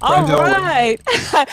All Brandale, right. go ahead.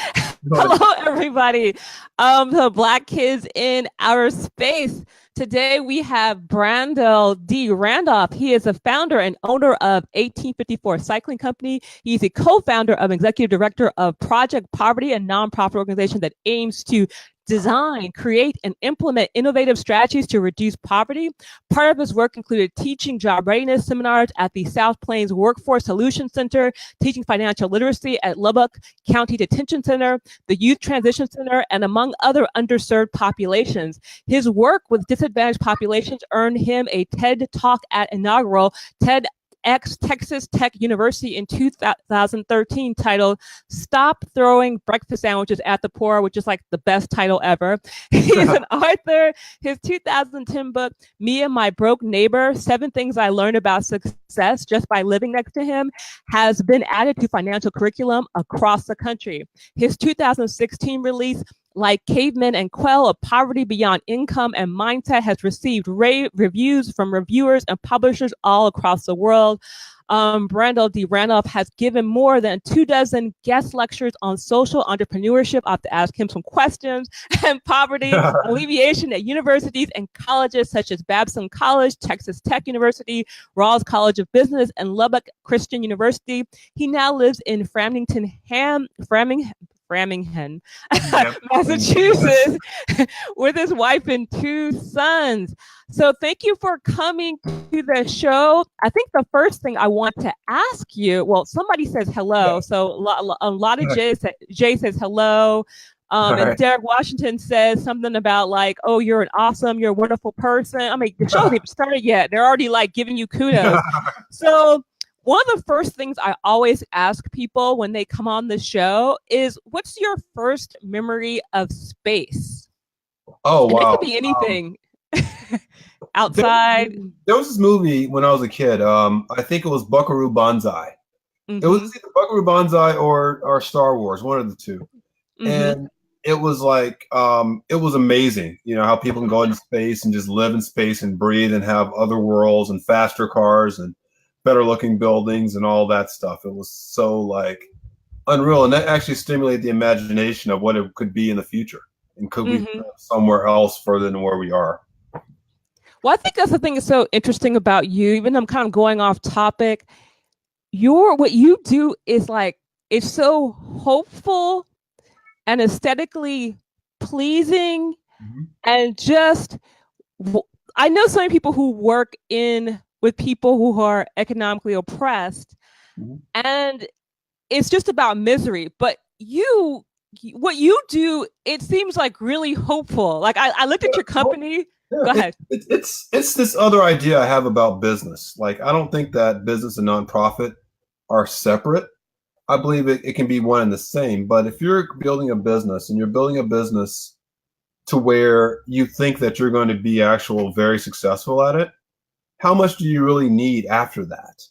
Hello, everybody. The Black Kids in Outer Space. Today we have Brandale D. Randolph. He is the founder and owner of 1854 Cycling Company. He's a co-founder of executive director of Project Poverty, a nonprofit organization that aims to design, create, and implement innovative strategies to reduce poverty. Part of his work included teaching job readiness seminars at the South Plains Workforce Solutions Center, teaching financial literacy at Lubbock County Detention Center, the Youth Transition Center, and among other underserved populations. His work with disadvantaged populations earned him a TED Talk at inaugural TED Texas Tech University in 2013 titled Stop Throwing Breakfast Sandwiches at the Poor, which is like the best title ever. He's an author. His 2010 book, Me and My Broke Neighbor, 7 Things I Learned About Success Just by Living Next to Him, has been added to financial curriculum across the country. His 2016 release, like Cavemen and Quell, of Poverty Beyond Income and Mindset, has received reviews from reviewers and publishers all across the world. Brandale D. Randolph has given more than 24 guest lectures on social entrepreneurship. I have to ask him some questions and poverty alleviation at universities and colleges such as Babson College, Texas Tech University, Rawls College of Business, and Lubbock Christian University. He now lives in Framingham, Yeah. Massachusetts, with his wife and 2 sons. So thank you for coming to the show. I think the first thing I want to ask you, well, somebody says hello. So a lot of Jay says hello. All And right. Derek Washington says something about like, oh, you're a wonderful person. I mean, the show hasn't even started yet. They're already like giving you kudos. So one of the first things I always ask people when they come on the show is, what's your first memory of space? Oh And it wow. could be Um, anything. there, Outside. there was this movie when I was a kid. I think it was Buckaroo Banzai. It was Mm-hmm. either Buckaroo Banzai or Star Wars, one of the two. Mm-hmm. And it was like it was amazing, how people can go into space and just live in space and breathe and have other worlds and faster cars and better looking buildings and all that stuff. It was so like unreal, and that actually stimulated the imagination of what it could be in the future, and could we Mm-hmm. somewhere else further than where we are. Well, I think that's the thing that's so interesting about you, even though I'm kind of going off topic. What you do is like, it's so hopeful and aesthetically pleasing, Mhm. and just, I know so many people who work in with people who are economically oppressed, Mhm. and it's just about misery. But what you do, it seems like really hopeful. Like I looked at Yeah, your well, company. yeah, Go ahead. it's this other idea I have about business. Like, I don't think that business and nonprofit are separate. I believe it can be one and the same. But if you're building a business and you're building a business to where you think that you're going to be actual very successful at it, how much do you really need after that?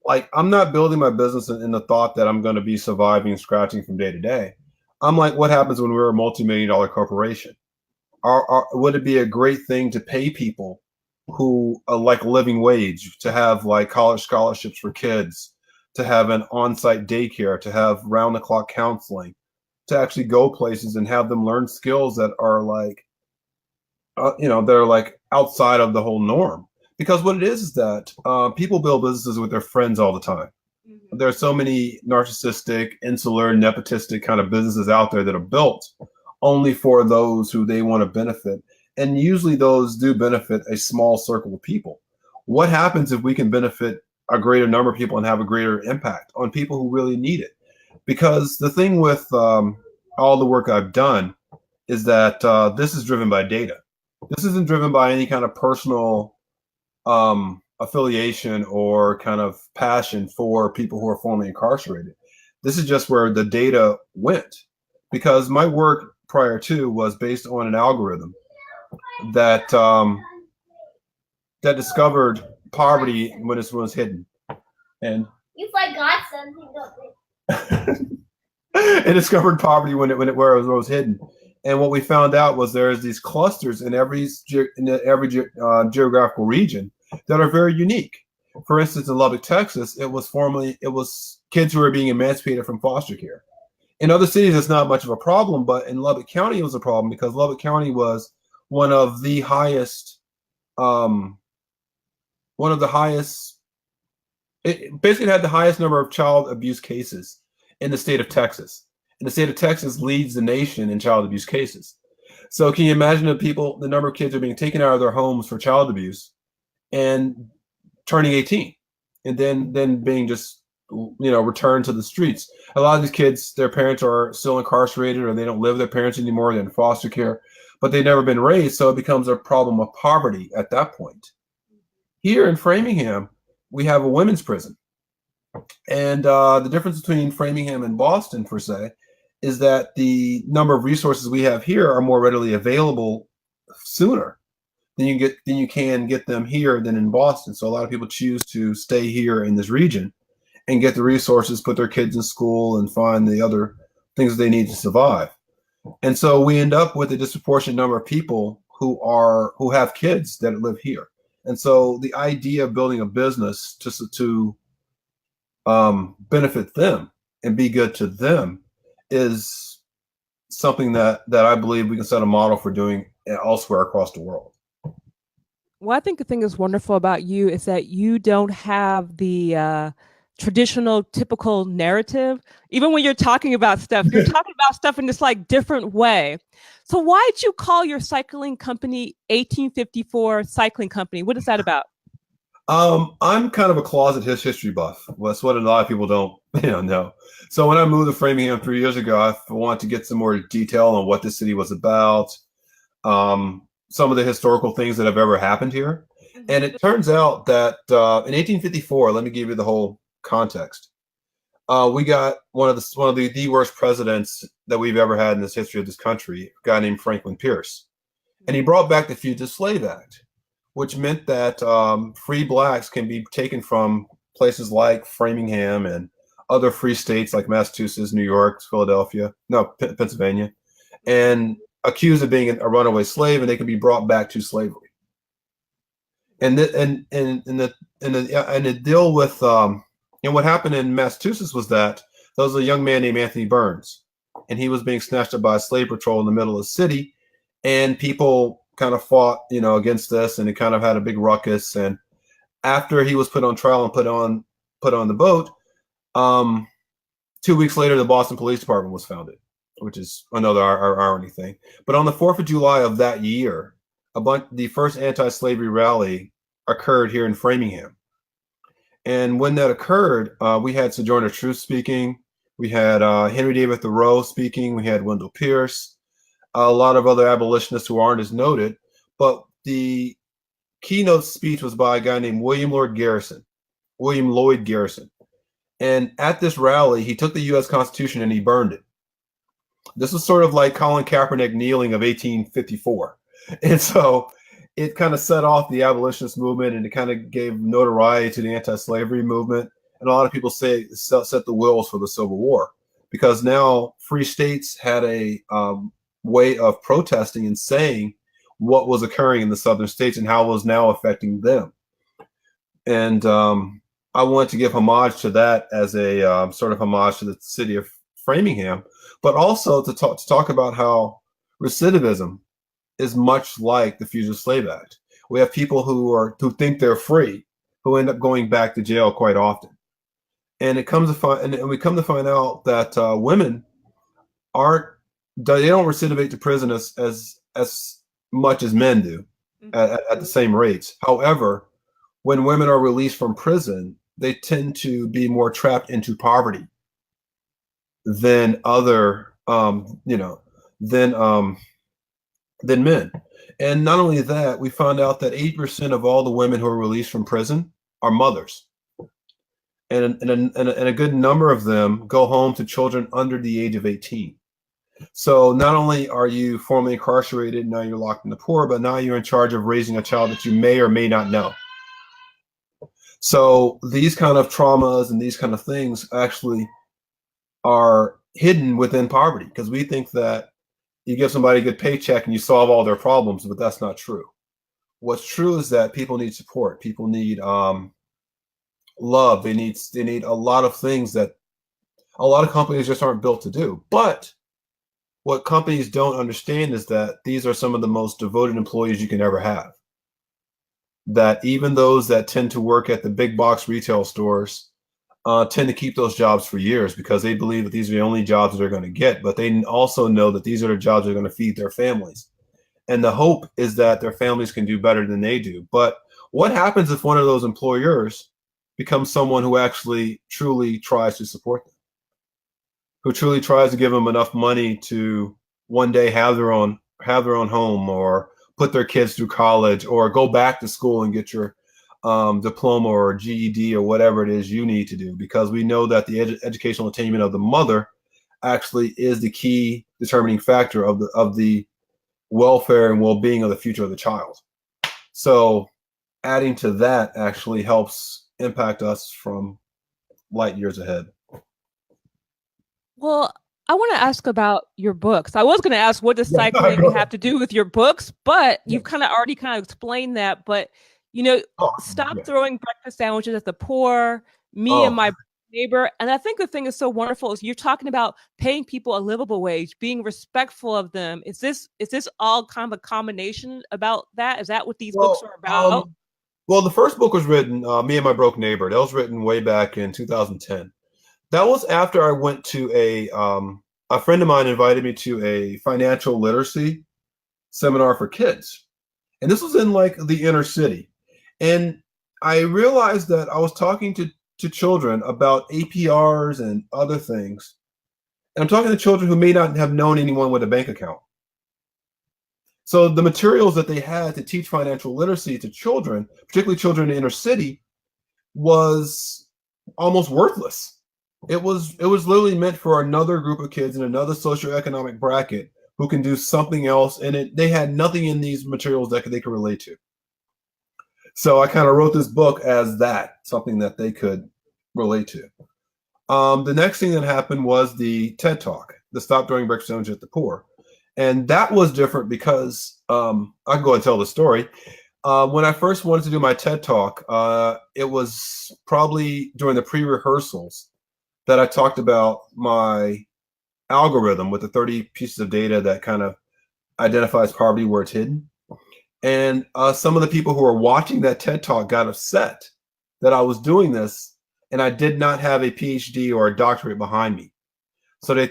Like, I'm not building my business in the thought that I'm going to be surviving and scratching from day to day. I'm like, what happens when we're a multi-million-dollar corporation? Would it be a great thing to pay people who like a living wage, to have like college scholarships for kids, to have an on-site daycare, to have round-the-clock counseling, to actually go places and have them learn skills that are like, that are like outside of the whole norm? Because what it is that people build businesses with their friends all the time. There are so many narcissistic, insular, nepotistic kind of businesses out there that are built only for those who they want to benefit. And usually those do benefit a small circle of people. What happens if we can benefit a greater number of people and have a greater impact on people who really need it? Because the thing with all the work I've done is that this is driven by data. This isn't driven by any kind of personal affiliation or kind of passion for people who are formerly incarcerated. This is just where the data went, because my work prior to was based on an algorithm that that discovered poverty when it was hidden, and You forgot something. it discovered poverty where it was hidden. And what we found out was there's these clusters in every geographical region that are very unique. For instance, in Lubbock, Texas, it was kids who were being emancipated from foster care. In other cities, it's not much of a problem, but in Lubbock County, it was a problem because Lubbock County was one of the highest, um, one of the highest. It basically had the highest number of child abuse cases in the state of Texas. And the state of Texas leads the nation in child abuse cases. So can you imagine the number of kids are being taken out of their homes for child abuse and turning 18 and then being just, returned to the streets. A lot of these kids, their parents are still incarcerated or they don't live with their parents anymore. They're in foster care, but they've never been raised. So it becomes a problem of poverty at that point. Here in Framingham, we have a women's prison. And the difference between Framingham and Boston, per se, is that the number of resources we have here are more readily available sooner than you can get them here than in Boston. So a lot of people choose to stay here in this region and get the resources, put their kids in school, and find the other things they need to survive. And so we end up with a disproportionate number of people who have kids that live here. And so the idea of building a business to benefit them and be good to them is something that I believe we can set a model for doing elsewhere across the world. Well, I think the thing that's wonderful about you is that you don't have the traditional, typical narrative. Even when you're talking about stuff, you're talking about stuff in this like different way. So why did you call your cycling company 1854 Cycling Company? What is that about? I'm kind of a closet history buff. That's what a lot of people don't, know. So when I moved to Framingham 3 years ago, I wanted to get some more detail on what the city was about, some of the historical things that have ever happened here. And it turns out that in 1854, let me give you the whole context. We got one of the worst presidents that we've ever had in this history of this country, a guy named Franklin Pierce, and he brought back the Fugitive Slave Act, which meant that free blacks can be taken from places like Framingham and other free states like Massachusetts, New York, Pennsylvania, and accused of being a runaway slave, and they can be brought back to slavery. And the deal with and what happened in Massachusetts was that there was a young man named Anthony Burns, and he was being snatched up by a slave patrol in the middle of the city, and people kind of fought, against this, and it kind of had a big ruckus. And after he was put on trial and put on the boat, 2 weeks later, the Boston Police Department was founded, which is another irony thing. But on the 4th of July of that year, the first anti-slavery rally occurred here in Framingham. And when that occurred, we had Sojourner Truth speaking, we had Henry David Thoreau speaking, we had Wendell Pierce, a lot of other abolitionists who aren't as noted, but the keynote speech was by a guy named William Lloyd Garrison. And at this rally, he took the U.S. Constitution and he burned it. This was sort of like Colin Kaepernick kneeling of 1854. And so it kind of set off the abolitionist movement, and it kind of gave notoriety to the anti-slavery movement. And a lot of people say it set the wheels for the Civil War, because now free states had a way of protesting and saying what was occurring in the southern states and how it was now affecting them. And I wanted to give homage to that as a sort of homage to the city of Framingham, but also to talk about how recidivism is much like the Fugitive Slave Act. We have people who think they're free, who end up going back to jail quite often. And we come to find out that women they don't recidivate to prison as much as men do at the same rates. However, when women are released from prison, they tend to be more trapped into poverty than than men. And not only that, we found out that 80% of all the women who are released from prison are mothers. And a good number of them go home to children under the age of 18. So not only are you formally incarcerated, now you're locked in the poor, but now you're in charge of raising a child that you may or may not know. So these kind of traumas and these kind of things actually are hidden within poverty, because we think that you give somebody a good paycheck and you solve all their problems, but that's not true. What's true is that people need support. People need love. They need a lot of things that a lot of companies just aren't built to do. But what companies don't understand is that these are some of the most devoted employees you can ever have. That even those that tend to work at the big box retail stores tend to keep those jobs for years because they believe that these are the only jobs that they're going to get. But they also know that these are the jobs that are going to feed their families. And the hope is that their families can do better than they do. But what happens if one of those employers becomes someone who actually truly tries to support them, who truly tries to give them enough money to one day have their own home, or put their kids through college, or go back to school and get your diploma or GED or whatever it is you need to do? Because we know that the educational attainment of the mother actually is the key determining factor of the welfare and well-being of the future of the child. So adding to that actually helps impact us from light years ahead. Well, I want to ask about your books. I was going to ask, what does Yeah, cycling go have ahead. to do with your books? But Yeah. you've kind of already kind of explained that. But, you know, Oh, stop yeah. throwing breakfast sandwiches at the poor, me and Oh, my neighbor. And I think the thing is so wonderful is you're talking about paying people a livable wage, being respectful of them. Is this all kind of a combination about that? Is that what these books well, are about? well, the first book was written, Me and My Broke Neighbor. That was written way back in 2010. That was after I went to a friend of mine invited me to a financial literacy seminar for kids. And this was in like the inner city. And I realized that I was talking to children about APRs and other things. And I'm talking to children who may not have known anyone with a bank account. So the materials that they had to teach financial literacy to children, particularly children in the inner city, was almost worthless. It was literally meant for another group of kids in another socioeconomic bracket who can do something else, and they had nothing in these materials that they could relate to. So I kind of wrote this book as that, something that they could relate to. The next thing that happened was the TED Talk, the Stop Throwing Breakfast Sandwiches at the Poor. And that was different because I can go and tell the story. When I first wanted to do my TED Talk, it was probably during the pre-rehearsals that I talked about my algorithm with the 30 pieces of data that kind of identifies poverty where it's hidden. And some of the people who were watching that TED Talk got upset that I was doing this and I did not have a PhD or a doctorate behind me. So they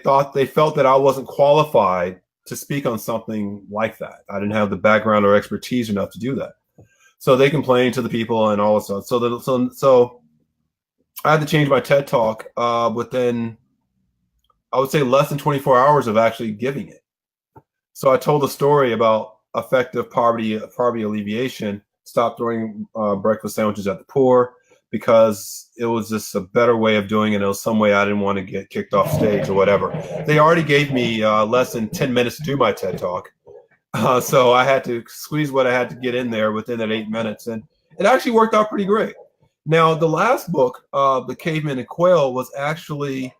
felt that I wasn't qualified to speak on something like that. I didn't have the background or expertise enough to do that. So they complained to the people and all this stuff. So I had to change my TED Talk within, I would say, less than 24 hours of actually giving it. So I told a story about effective poverty alleviation, stop throwing breakfast sandwiches at the poor, because it was just a better way of doing it. It was some way I didn't want to get kicked off stage or whatever. They already gave me less than 10 minutes to do my TED Talk. So I had to squeeze what I had to get in there within that 8 minutes. And it actually worked out pretty great. Now, the last book, The Caveman and Quail, was actually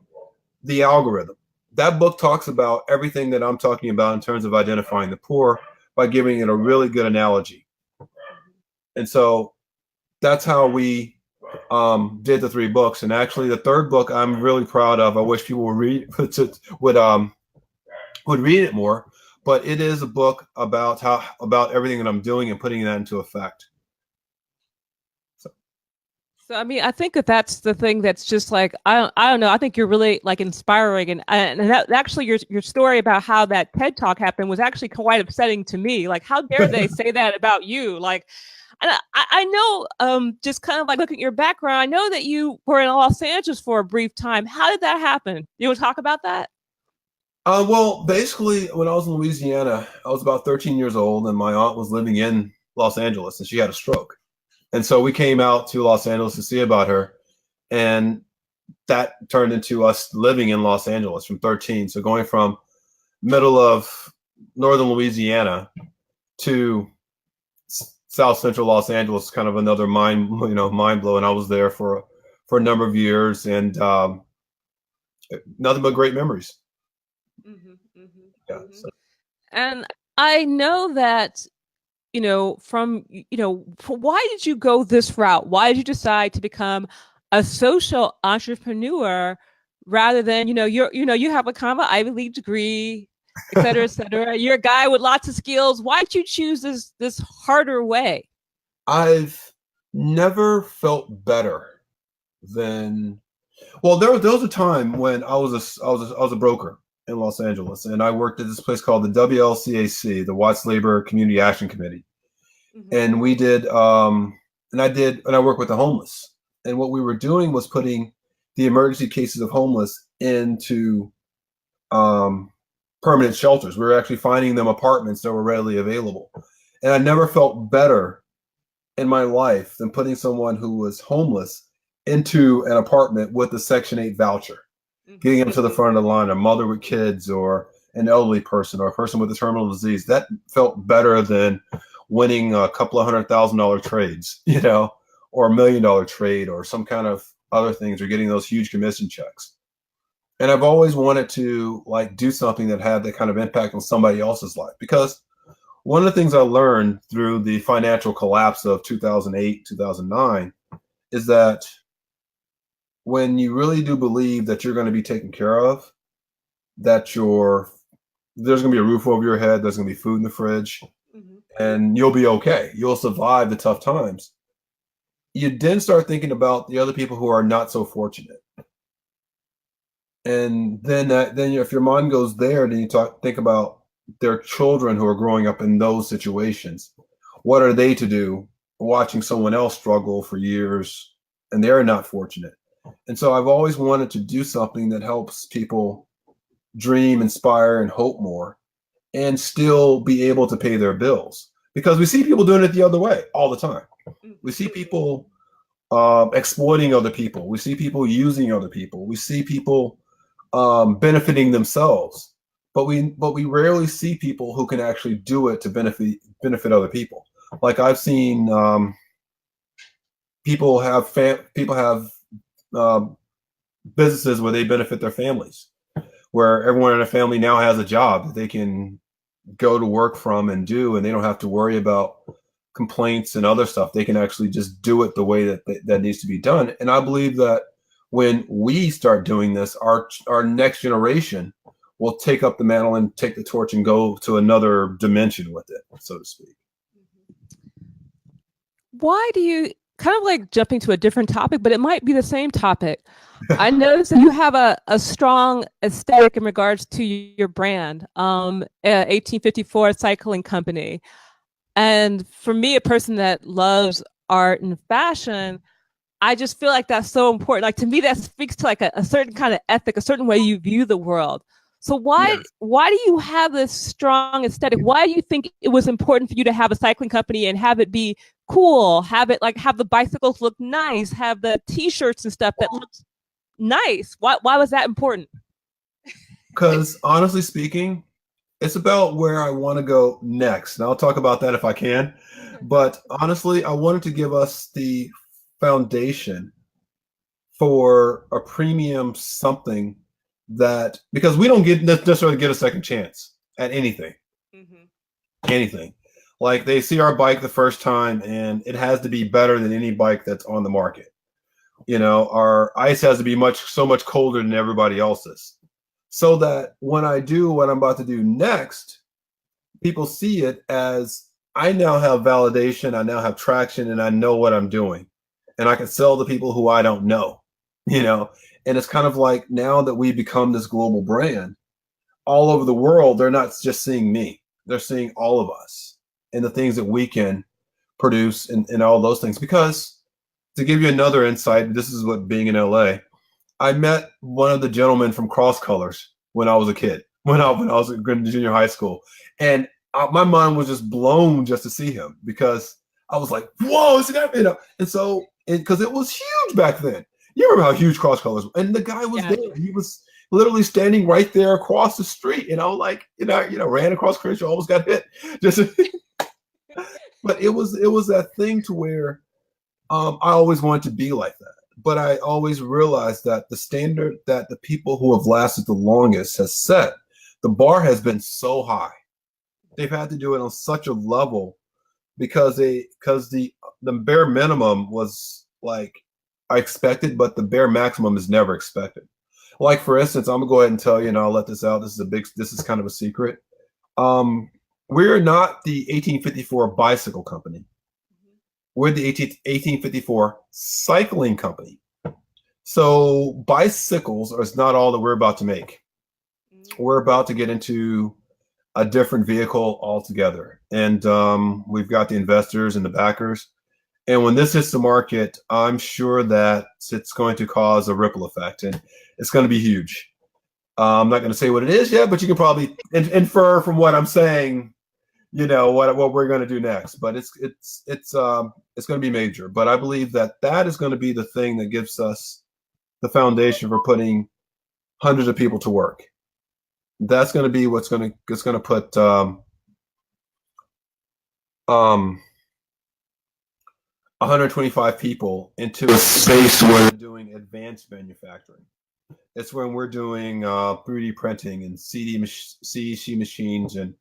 the algorithm. That book talks about everything that I'm talking about in terms of identifying the poor by giving it a really good analogy. And so that's how we did the three books. And actually, the third book I'm really proud of. I wish people would read it more. But it is a book about everything that I'm doing and putting that into effect. So I mean, I think that that's the thing that's just like I don't know. I think you're really like inspiring, and that actually your story about how that TED Talk happened was actually quite upsetting to me. Like, how dare they say that about you? Like, and I know just kind of like looking at your background, I know that you were in Los Angeles for a brief time. How did that happen? You want to talk about that? Well, basically, when I was in Louisiana, I was about 13 years old, and my aunt was living in Los Angeles, and she had a stroke. And so we came out to Los Angeles to see about her. And that turned into us living in Los Angeles from 13. So going from middle of northern Louisiana to South Central Los Angeles, kind of another mind blow. And I was there for a number of years, and nothing but great memories. Mm-hmm, mm-hmm, Yeah. mm-hmm. So. And I know that why did you go this route? Why did you decide to become a social entrepreneur rather than, you have a kind of Ivy League degree, et cetera, et cetera. You're a guy with lots of skills. Why'd you choose this harder way? I've never felt better than well. There was a time when I was a broker in Los Angeles, and I worked at this place called the WLCAC, the Watts Labor Community Action Committee, and we did and I worked with the homeless, and what we were doing was putting the emergency cases of homeless into permanent shelters. We were actually finding them apartments that were readily available, and I never felt better in my life than putting someone who was homeless into an apartment with a Section 8 voucher, getting them to the front of the line, a mother with kids or an elderly person or a person with a terminal disease. That felt better than winning a couple of $100,000 trades, or $1 million trade or some kind of other things, or getting those huge commission checks. And I've always wanted to do something that had that kind of impact on somebody else's life, because one of the things I learned through the financial collapse of 2008, 2009 is that when you really do believe that you're going to be taken care of, that there's going to be a roof over your head, there's going to be food in the fridge, and you'll be okay. You'll survive the tough times. You then start thinking about the other people who are not so fortunate. And then if your mind goes there, then you think about their children who are growing up in those situations. What are they to do watching someone else struggle for years and they're not fortunate? And so I've always wanted to do something that helps people dream, inspire, and hope more, and still be able to pay their bills. Because we see people doing it the other way all the time. We see people exploiting other people. We see people using other people. We see people benefiting themselves. But we rarely see people who can actually do it to benefit other people. Like I've seen people have businesses where they benefit their families, where everyone in their family now has a job that they can go to work from and do, and they don't have to worry about complaints and other stuff. They can actually just do it the way that needs to be done. And I believe that when we start doing this, our next generation will take up the mantle and take the torch and go to another dimension with it, so to speak. Why do you, kind of like jumping to a different topic, but it might be the same topic. I noticed that you have a strong aesthetic in regards to your brand, 1854 Cycling Company. And for me, a person that loves art and fashion, I just feel like that's so important. Like, to me, that speaks to like a certain kind of ethic, a certain way you view the world. So why do you have this strong aesthetic? Why do you think it was important for you to have a cycling company and have it be cool, have the bicycles look nice, have the t-shirts and stuff that looks nice? Why was that important? Because honestly speaking, it's about where I want to go next. And I'll talk about that if I can. But honestly, I wanted to give us the foundation for a premium something that, because we don't necessarily get a second chance at anything. Anything. Like, they see our bike the first time and it has to be better than any bike that's on the market. Our ice has to be so much colder than everybody else's. So that when I do what I'm about to do next, people see it as, I now have validation, I now have traction, and I know what I'm doing. And I can sell to people who I don't know, And it's kind of like, now that we become this global brand, all over the world, they're not just seeing me. They're seeing all of us and the things that we can produce and all those things. Because, to give you another insight, this is what being in LA, I met one of the gentlemen from Cross Colors when I was a kid, when I was in junior high school. And my mind was just blown just to see him, because I was like, whoa, is that, And so, because it was huge back then. You remember how huge Cross Colors were. And the guy was there. He was literally standing right there across the street. And I was like, ran across Crenshaw, almost got hit. But it was that thing to where I always wanted to be like that. But I always realized that the standard that the people who have lasted the longest has set, the bar has been so high. They've had to do it on such a level because the bare minimum was like expected, but the bare maximum is never expected. Like for instance, I'm gonna go ahead and tell you, and I'll let this out. This is kind of a secret. Um, we're not the 1854 bicycle company. We're the 1854 cycling company. So bicycles is not all that we're about to make. We're about to get into a different vehicle altogether. And we've got the investors and the backers. And when this hits the market, I'm sure that it's going to cause a ripple effect, and it's going to be huge. I'm not going to say what it is yet, but you can probably infer from what I'm saying, you know, what we're going to do next. But it's going to be major. But I believe that is going to be the thing that gives us the foundation for putting hundreds of people to work. That's going to be it's going to put 125 people into a space where they're doing advanced manufacturing. It's when we're doing 3D printing and CNC machines and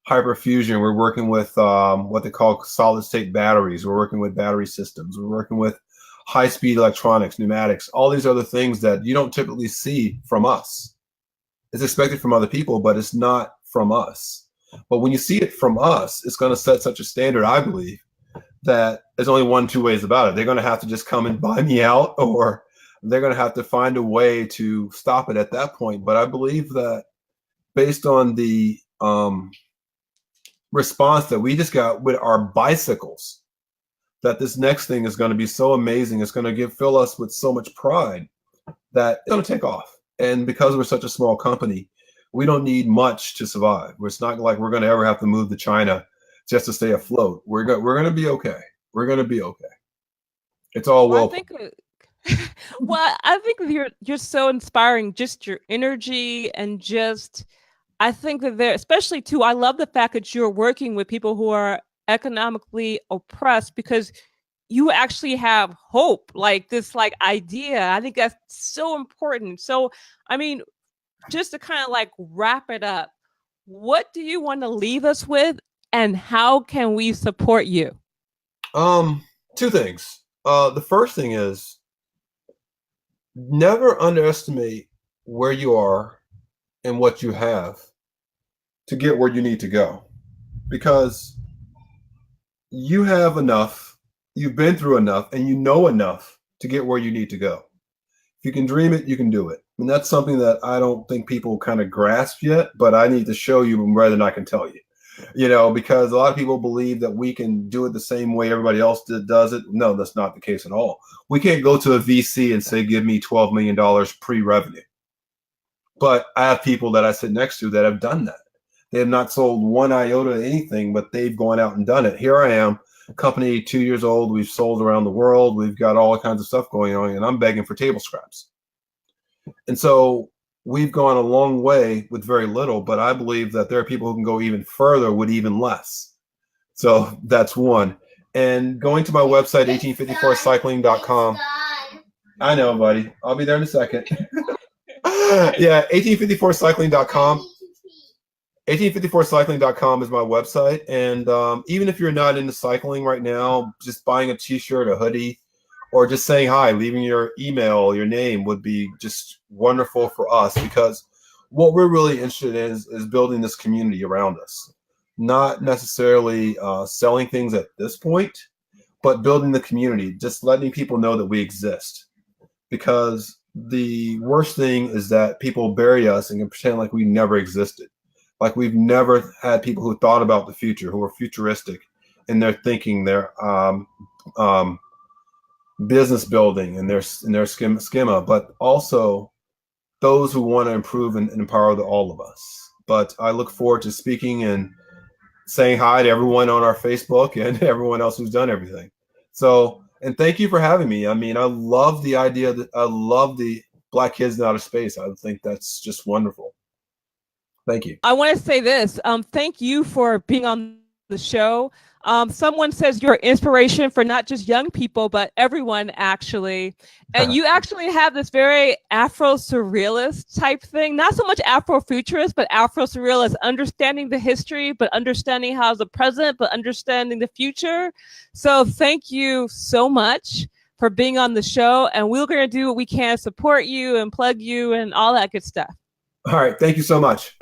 hyperfusion. We're working with what they call solid state batteries. We're working with battery systems. We're working with high-speed electronics, pneumatics, all these other things that you don't typically see from us. It's expected from other people, but it's not from us. But when you see it from us, it's going to set such a standard, I believe, that there's only two ways about it. They're going to have to just come and buy me out, or they're going to have to find a way to stop it at that point. But I believe that based on the response that we just got with our bicycles, that this next thing is going to be so amazing. It's going to fill us with so much pride that it's going to take off. And because we're such a small company, we don't need much to survive. It's not like we're going to ever have to move to China just to stay afloat. We're going to be okay. We're going to be okay. It's all well. Well, I think you're so inspiring. Just your energy and just, I think that especially too, I love the fact that you're working with people who are economically oppressed, because you actually have hope, like this idea. I think that's so important. So, I mean, just to kind of wrap it up, what do you want to leave us with, and how can we support you? Two things. The first thing is, never underestimate where you are and what you have to get where you need to go, because you have enough, you've been through enough, and you know enough to get where you need to go. If you can dream it, you can do it. And that's something that I don't think people kind of grasp yet, but I need to show you rather than I can tell you. You know, because a lot of people believe that we can do it the same way everybody else does it. No, that's not the case at all. We can't go to a VC and say, give me $12 million pre-revenue. But I have people that I sit next to that have done that. They have not sold one iota of anything, but they've gone out and done it. Here I am, company 2 years old. We've sold around the world. We've got all kinds of stuff going on, and I'm begging for table scraps. And so we've gone a long way with very little, but I believe that there are people who can go even further with even less. So that's one. And going to my website, 1854cycling.com. I know, buddy. I'll be there in a second. Yeah, 1854cycling.com. 1854cycling.com is my website. And even if you're not into cycling right now, just buying a t-shirt, a hoodie, or just saying hi, leaving your email, your name would be just wonderful for us, because what we're really interested in is building this community around us. Not necessarily selling things at this point, but building the community, just letting people know that we exist. Because the worst thing is that people bury us and can pretend like we never existed. Like we've never had people who thought about the future, who are futuristic in their thinking, their business building and their schema, but also those who want to improve and empower all of us. But I look forward to speaking and saying hi to everyone on our Facebook and everyone else who's done everything. So, and thank you for having me. I mean, I love the idea I love the Black Kids in Outer Space. I think that's just wonderful. Thank you. I want to say this. Thank you for being on the show. Someone says you're inspiration for not just young people, but everyone, actually. And you actually have this very Afro-surrealist type thing. Not so much Afro-futurist, but Afro-surrealist, understanding the history, but understanding how the present, but understanding the future. So thank you so much for for being on the show. And we're going to do what we can to support you and plug you and all that good stuff. All right. Thank you so much.